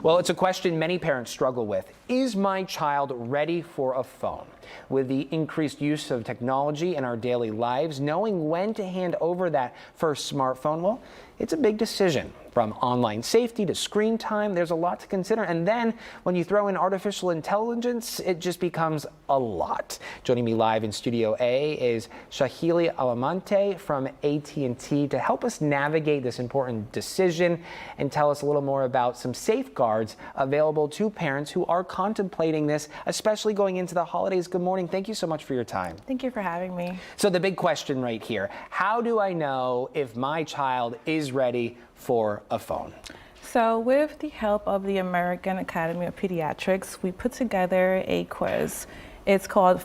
Well, it's a question many parents struggle with. Is my child ready for a phone? With the increased use of technology in our daily lives, knowing when to hand over that first smartphone, well, it's a big decision. From online safety to screen time, there's a lot to consider. And then when you throw in artificial intelligence, it just becomes a lot. Joining me live in Studio A is Shahili Alamante from AT&T to help us navigate this important decision and tell us a little more about some safeguards available to parents who are contemplating this, especially going into the holidays. Good morning. Thank you so much for your time. Thank you for having me. So the big question right here, how do I know if my child is ready for a phone? So with the help of the American Academy of Pediatrics, we put together a quiz. It's called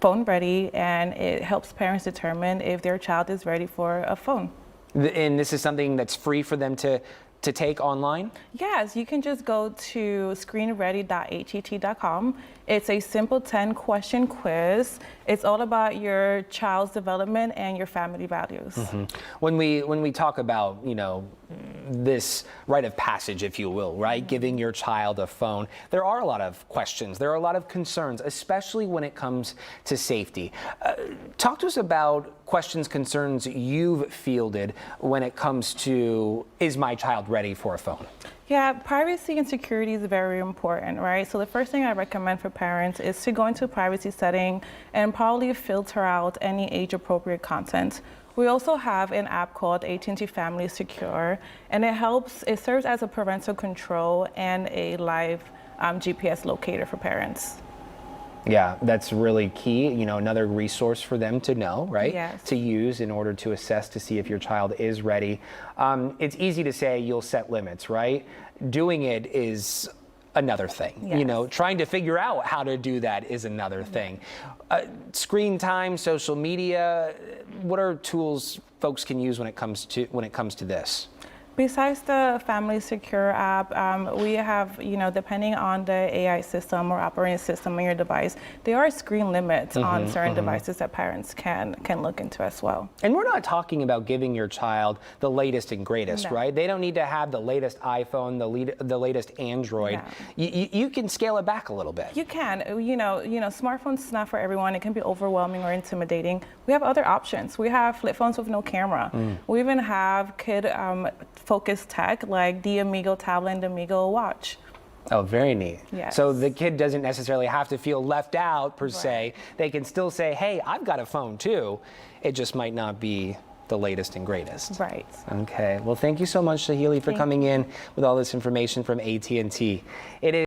Phone Ready, and it helps parents determine if their child is ready for a phone. And this is something that's free for them to take online? Yes, you can just go to screenready.att.com. It's a simple 10-question quiz. It's all about your child's development and your family values. Mm-hmm. When we talk about, this rite of passage, if you will, right? Mm-hmm. Giving your child a phone, there are a lot of questions. There are a lot of concerns, especially when it comes to safety. Talk to us about questions, concerns you've fielded when it comes to, is my child ready for a phone? Yeah, privacy and security is very important, right? So the first thing I recommend for parents is to go into a privacy setting and probably filter out any age-appropriate content. We also have an app called AT&T Family Secure, and it serves as a parental control and a live GPS locator for parents. Yeah, that's really key. Another resource for them to know, right? Yes. To use in order to assess to see if your child is ready. It's easy to say you'll set limits, right? Doing it is another thing. Yes. Trying to figure out how to do that is another thing. Screen time, social media, what are tools folks can use when it comes to this? Besides the Family Secure app, we have, depending on the AI system or operating system on your device, there are screen limits on certain devices that parents can look into as well. And we're not talking about giving your child the latest and greatest, right? They don't need to have the latest iPhone, the latest Android. No. You can scale it back a little bit. You can. Smartphones is not for everyone. It can be overwhelming or intimidating. We have other options. We have flip phones with no camera. We even have kid-focused tech like the Amigo tablet and the Amigo watch. Oh, very neat. Yes. So the kid doesn't necessarily have to feel left out per se. They can still say, hey, I've got a phone too. It just might not be the latest and greatest. Right. Okay. Well, thank you so much, Shahili, for coming in with all this information from AT&T. It is